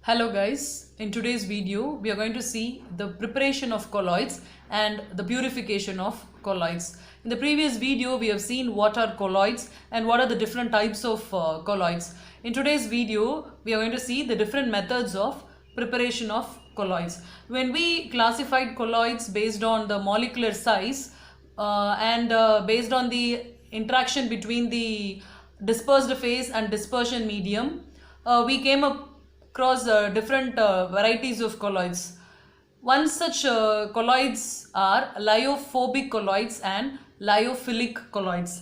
Hello guys, in today's video we are going to see the preparation of colloids and the purification of colloids. In the previous video we have seen what are colloids and what are the different types of colloids. In today's video we are going to see the different methods of preparation of colloids. When we classified colloids based on the molecular size and based on the interaction between the dispersed phase and dispersion medium, we came across different varieties of colloids. One such colloids are lyophobic colloids and lyophilic colloids.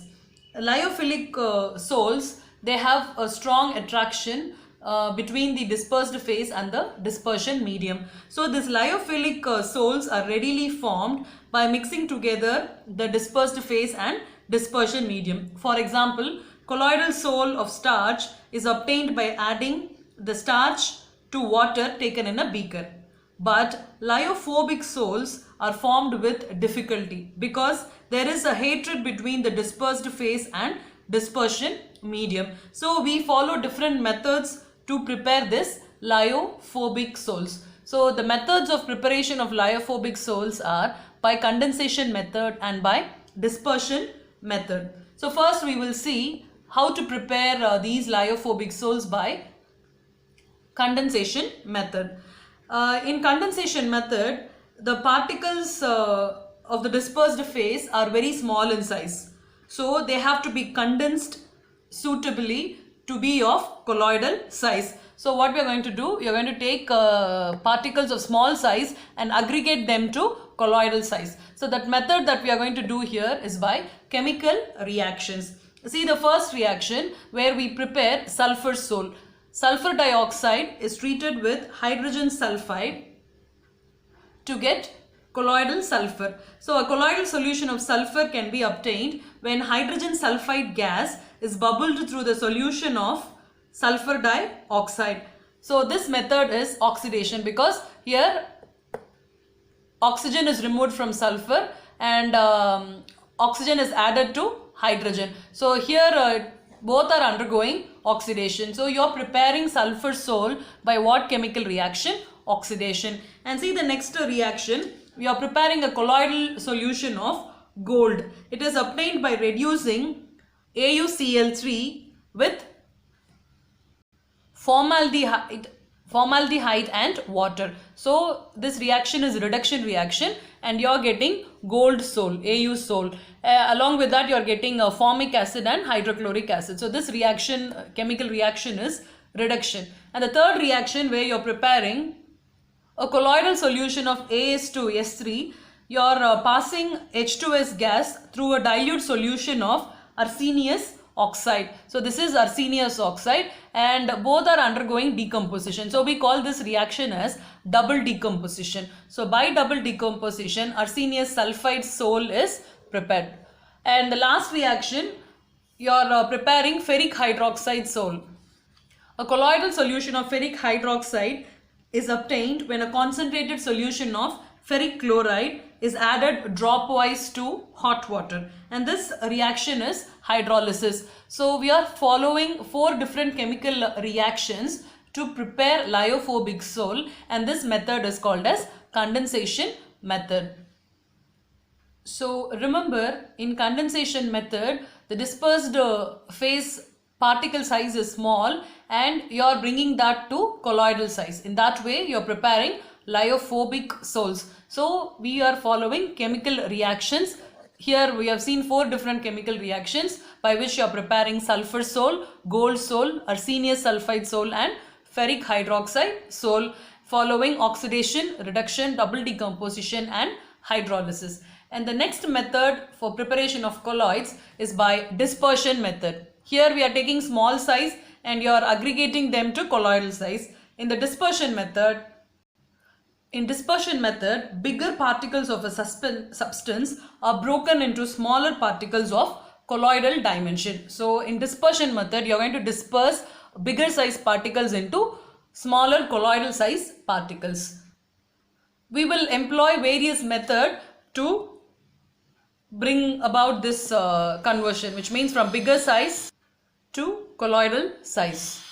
Lyophilic sols, they have a strong attraction between the dispersed phase and the dispersion medium. So these lyophilic sols are readily formed by mixing together the dispersed phase and dispersion medium. For example, colloidal sol of starch is obtained by adding the starch to water taken in a beaker. But lyophobic sols are formed with difficulty because there is a hatred between the dispersed phase and dispersion medium. So we follow different methods to prepare this lyophobic sols. So the methods of preparation of lyophobic sols are by condensation method and by dispersion method. So first we will see how to prepare these lyophobic sols by condensation method. In condensation method, the particles of the dispersed phase are very small in size. So they have to be condensed suitably to be of colloidal size. So what we are going to do, we are going to take particles of small size and aggregate them to colloidal size. So that method that we are going to do here is by chemical reactions. See the first reaction where we prepare sulfur sol. Sulfur dioxide is treated with hydrogen sulfide to get colloidal sulfur. So a colloidal solution of sulfur can be obtained when hydrogen sulfide gas is bubbled through the solution of sulfur dioxide. So this method is oxidation because here oxygen is removed from sulfur and oxygen is added to hydrogen. So here both are undergoing oxidation. So you are preparing sulfur sol by what chemical reaction? Oxidation. And see the next reaction, we are preparing a colloidal solution of gold. It is obtained by reducing AuCl3 with formaldehyde and water. So this reaction is reduction reaction and you are getting gold sol, Au sol. Along with that you are getting formic acid and hydrochloric acid. So this reaction, chemical reaction is reduction. And the third reaction where you are preparing a colloidal solution of As2S3, you are passing H2S gas through a dilute solution of arsenious oxide. So this is arsenious oxide and both are undergoing decomposition. So we call this reaction as double decomposition. So by double decomposition, arsenious sulfide sol is prepared. And the last reaction, you are preparing ferric hydroxide sol. A colloidal solution of ferric hydroxide is obtained when a concentrated solution of ferric chloride is added dropwise to hot water, and this reaction is hydrolysis. So we are following 4 different chemical reactions to prepare lyophobic sol, and this method is called as condensation method. So remember, in condensation method the dispersed phase particle size is small and you are bringing that to colloidal size. In that way you are preparing lyophobic sols. So we are following chemical reactions. Here we have seen 4 different chemical reactions by which you are preparing sulfur sol, gold sol, arsenious sulfide sol and ferric hydroxide sol, following oxidation, reduction, double decomposition and hydrolysis. And the next method for preparation of colloids is by dispersion method. Here we are taking small size and you are aggregating them to colloidal size. In dispersion method, bigger particles of a substance are broken into smaller particles of colloidal dimension. So in dispersion method, you are going to disperse bigger size particles into smaller colloidal size particles. We will employ various methods to bring about this conversion, which means from bigger size to colloidal size.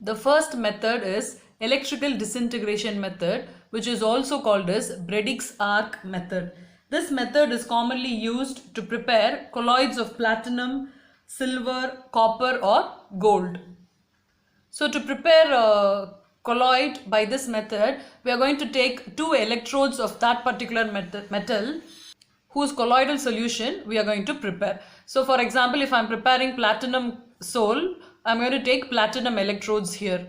The first method is electrical disintegration method, which is also called as Bredick's arc method. This method is commonly used to prepare colloids of platinum, silver, copper or gold. So to prepare a colloid by this method, we are going to take two electrodes of that particular metal whose colloidal solution we are going to prepare. So for example, if I am preparing platinum sol, I am going to take platinum electrodes here.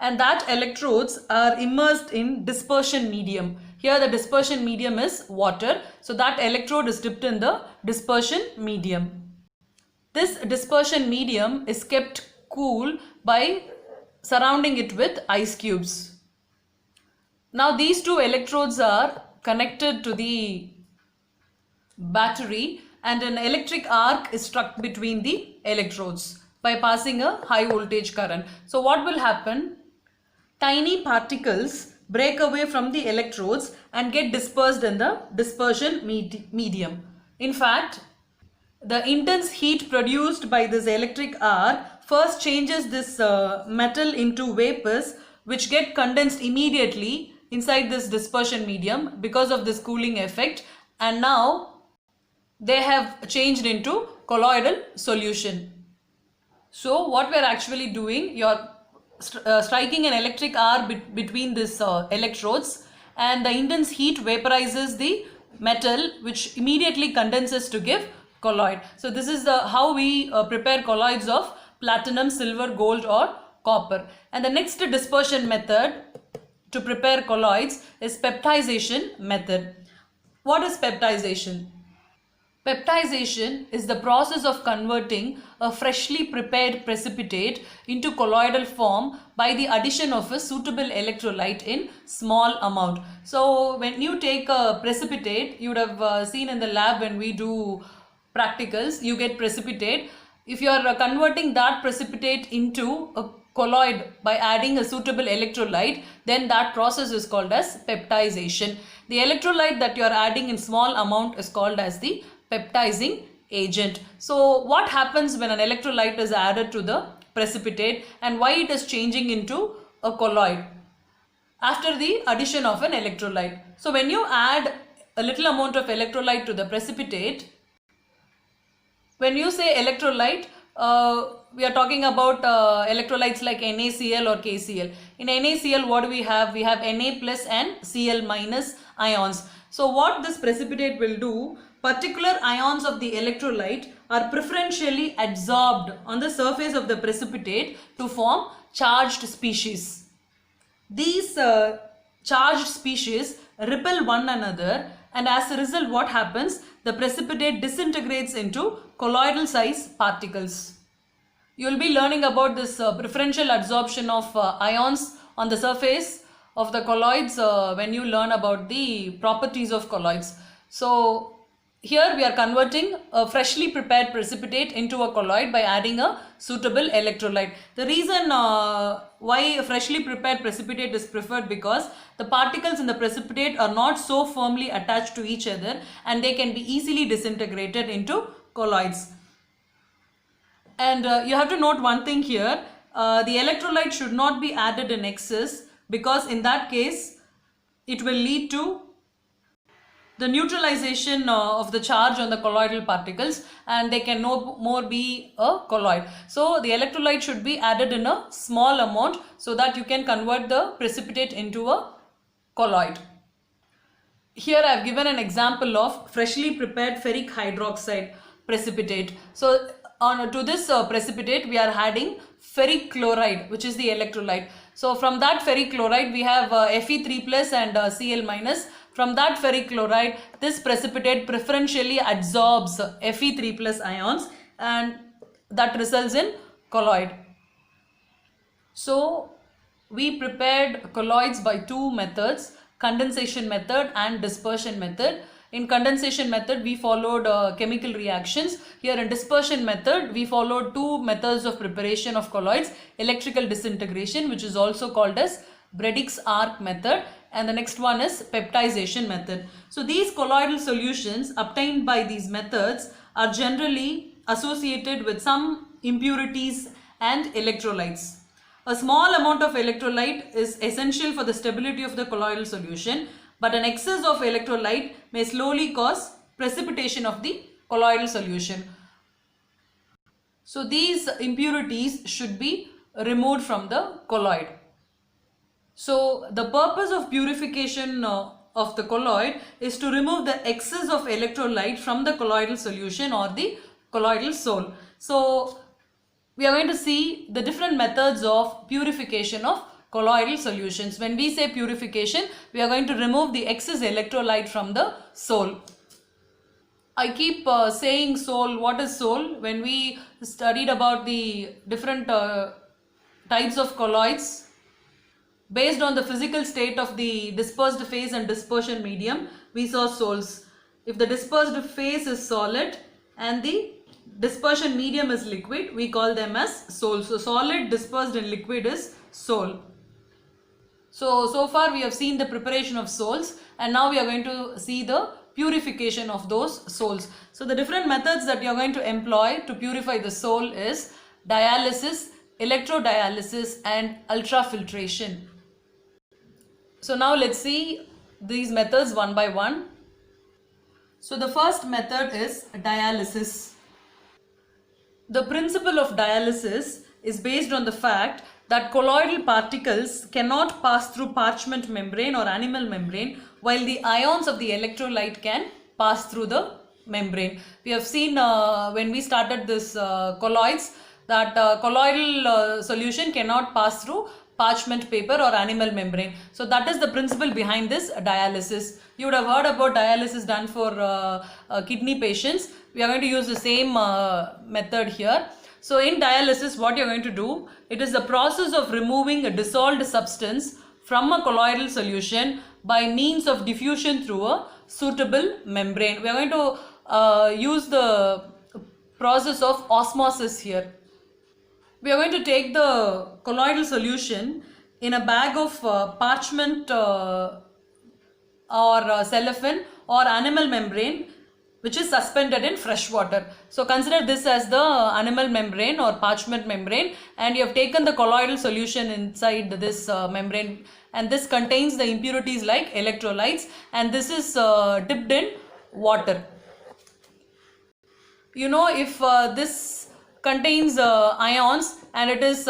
And that electrodes are immersed in dispersion medium. Here the dispersion medium is water. So that electrode is dipped in the dispersion medium. This dispersion medium is kept cool by surrounding it with ice cubes. Now these two electrodes are connected to the battery and an electric arc is struck between the electrodes by passing a high voltage current. So what will happen? Tiny particles break away from the electrodes and get dispersed in the dispersion medium. In fact, the intense heat produced by this electric arc first changes this metal into vapors which get condensed immediately inside this dispersion medium because of this cooling effect, and now they have changed into colloidal solution. So what we are actually doing, you are striking an electric arc between these electrodes, and the intense heat vaporizes the metal which immediately condenses to give colloid. So this is how we prepare colloids of platinum, silver, gold or copper. And the next dispersion method to prepare colloids is peptization method. What is peptization? Peptization is the process of converting a freshly prepared precipitate into colloidal form by the addition of a suitable electrolyte in small amount. So when you take a precipitate, you would have seen in the lab when we do practicals, you get precipitate. If you are converting that precipitate into a colloid by adding a suitable electrolyte, then that process is called as peptization. The electrolyte that you are adding in small amount is called as the peptizing agent. So what happens when an electrolyte is added to the precipitate and why it is changing into a colloid after the addition of an electrolyte? So when you add a little amount of electrolyte to the precipitate, when you say electrolyte, we are talking about electrolytes like NaCl or KCl. In NaCl, what do we have? We have Na plus and Cl minus ions. So what this precipitate will do, particular ions of the electrolyte are preferentially adsorbed on the surface of the precipitate to form charged species. These charged species repel one another, and as a result what happens? The precipitate disintegrates into colloidal size particles. You will be learning about this preferential adsorption of ions on the surface of the colloids when you learn about the properties of colloids. So here we are converting a freshly prepared precipitate into a colloid by adding a suitable electrolyte. The reason why a freshly prepared precipitate is preferred, because the particles in the precipitate are not so firmly attached to each other and they can be easily disintegrated into colloids. And you have to note one thing here, the electrolyte should not be added in excess, because in that case it will lead to the neutralization of the charge on the colloidal particles and they can no more be a colloid. So the electrolyte should be added in a small amount so that you can convert the precipitate into a colloid. Here I have given an example of freshly prepared ferric hydroxide precipitate. So to this precipitate we are adding ferric chloride, which is the electrolyte. So from that ferric chloride we have Fe3 plus and Cl minus. From that ferric chloride, this precipitate preferentially adsorbs Fe3 plus ions and that results in colloid. So we prepared colloids by two methods, condensation method and dispersion method. In condensation method we followed chemical reactions. Here in dispersion method we followed two methods of preparation of colloids, electrical disintegration, which is also called as Bredick's arc method, and the next one is peptization method. So these colloidal solutions obtained by these methods are generally associated with some impurities and electrolytes. A small amount of electrolyte is essential for the stability of the colloidal solution, but an excess of electrolyte may slowly cause precipitation of the colloidal solution. So these impurities should be removed from the colloid. So the purpose of purification of the colloid is to remove the excess of electrolyte from the colloidal solution or the colloidal sol. So we are going to see the different methods of purification of colloidal solutions. When we say purification, we are going to remove the excess electrolyte from the sol. I keep saying sol. What is sol? When we studied about the different types of colloids, based on the physical state of the dispersed phase and dispersion medium, we saw sols. If the dispersed phase is solid and the dispersion medium is liquid, we call them as sols. So solid, dispersed and liquid is sol. So far we have seen the preparation of sols, and now we are going to see the purification of those sols. So the different methods that you are going to employ to purify the sol is dialysis, electrodialysis and ultrafiltration. So now let's see these methods one by one. So the first method is dialysis. The principle of dialysis is based on the fact that colloidal particles cannot pass through parchment membrane or animal membrane, while the ions of the electrolyte can pass through the membrane. We have seen when we started this colloids that colloidal solution cannot pass through parchment paper or animal membrane. So that is the principle behind this dialysis. You would have heard about dialysis done for kidney patients. We are going to use the same method here. So in dialysis, what you are going to do, it is the process of removing a dissolved substance from a colloidal solution by means of diffusion through a suitable membrane. We are going to use the process of osmosis here. We are going to take the colloidal solution in a bag of parchment or cellophane or animal membrane, which is suspended in fresh water. So consider this as the animal membrane or parchment membrane, and you have taken the colloidal solution inside this membrane, and this contains the impurities like electrolytes, and this is dipped in water. You know, if this contains ions and it is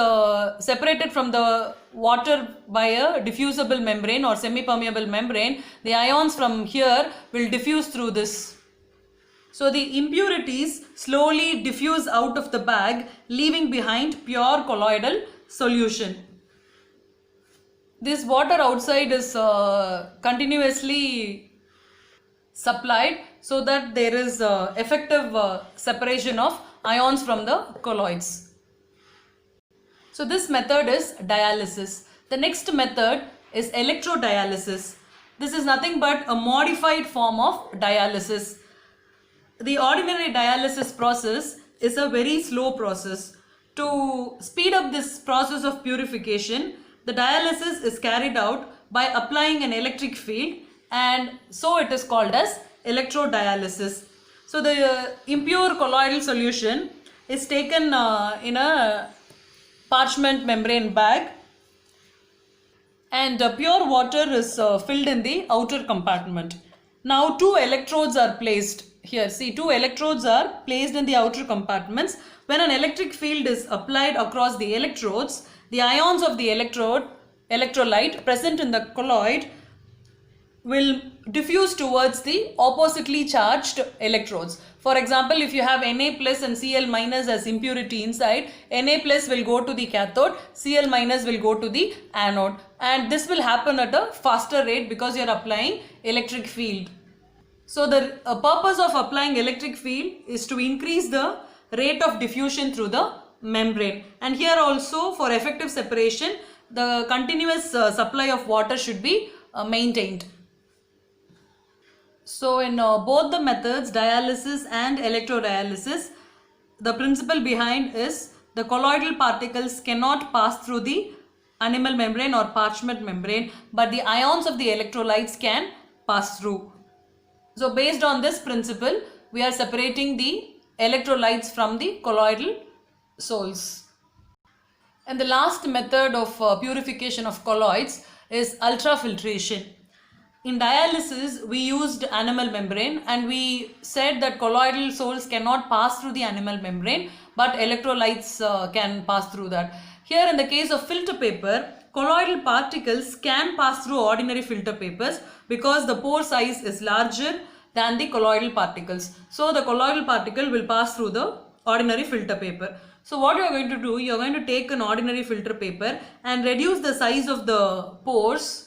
separated from the water by a diffusible membrane or semi-permeable membrane, the ions from here will diffuse through this. So the impurities slowly diffuse out of the bag, leaving behind pure colloidal solution. This water outside is continuously supplied so that there is effective separation of ions from the colloids. So this method is dialysis. The next method is electrodialysis. This is nothing but a modified form of dialysis. The ordinary dialysis process is a very slow process. To speed up this process of purification, the dialysis is carried out by applying an electric field, and so it is called as electrodialysis. So the impure colloidal solution is taken in a parchment membrane bag, and pure water is filled in the outer compartment. Now two electrodes are placed here. See, two electrodes are placed in the outer compartments. When an electric field is applied across the electrodes, the ions of the electrolyte present in the colloid will diffuse towards the oppositely charged electrodes. For example, if you have Na plus and Cl minus as impurity inside, Na plus will go to the cathode, Cl minus will go to the anode, and this will happen at a faster rate because you are applying electric field. So the purpose of applying electric field is to increase the rate of diffusion through the membrane, and here also for effective separation the continuous supply of water should be maintained. So in both the methods, dialysis and electrodialysis, the principle behind is the colloidal particles cannot pass through the animal membrane or parchment membrane, but the ions of the electrolytes can pass through. So based on this principle, we are separating the electrolytes from the colloidal sols. And the last method of purification of colloids is ultrafiltration. In dialysis, we used animal membrane, and we said that colloidal sols cannot pass through the animal membrane, but electrolytes can pass through that. Here in the case of filter paper, colloidal particles can pass through ordinary filter papers because the pore size is larger than the colloidal particles. So the colloidal particle will pass through the ordinary filter paper. So what you are going to do, you are going to take an ordinary filter paper and reduce the size of the pores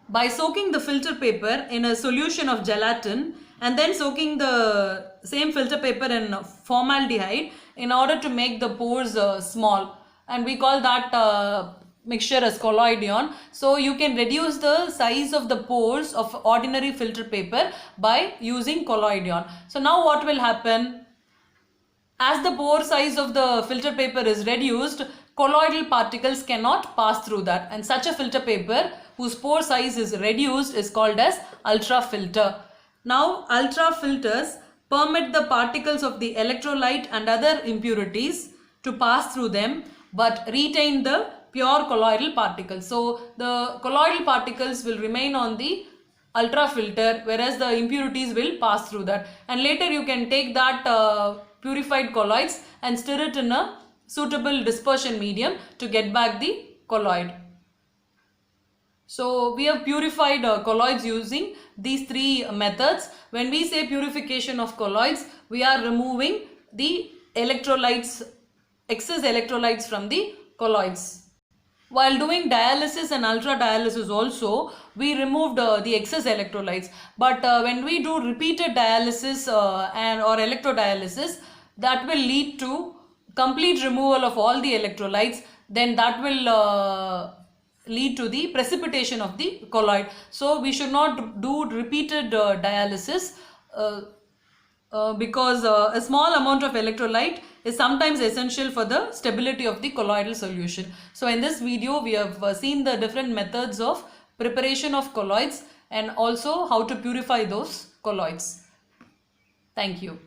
by soaking the filter paper in a solution of gelatin, and then soaking the same filter paper in formaldehyde in order to make the pores small, and we call that mixture as colloidion. So you can reduce the size of the pores of ordinary filter paper by using colloidion. So now what will happen? As the pore size of the filter paper is reduced, colloidal particles cannot pass through that, and such a filter paper whose pore size is reduced is called as ultrafilter. Now ultrafilters permit the particles of the electrolyte and other impurities to pass through them but retain the pure colloidal particles. So the colloidal particles will remain on the ultrafilter, whereas the impurities will pass through that, and later you can take that purified colloids and stir it in a suitable dispersion medium to get back the colloid. So we have purified colloids using these three methods. When we say purification of colloids, we are removing the electrolytes, excess electrolytes from the colloids. While doing dialysis and ultradialysis also, we removed the excess electrolytes. But when we do repeated dialysis or electrodialysis, that will lead to complete removal of all the electrolytes. Then that will lead to the precipitation of the colloid. So we should not do repeated dialysis because a small amount of electrolyte is sometimes essential for the stability of the colloidal solution. So in this video we have seen the different methods of preparation of colloids and also how to purify those colloids. Thank you.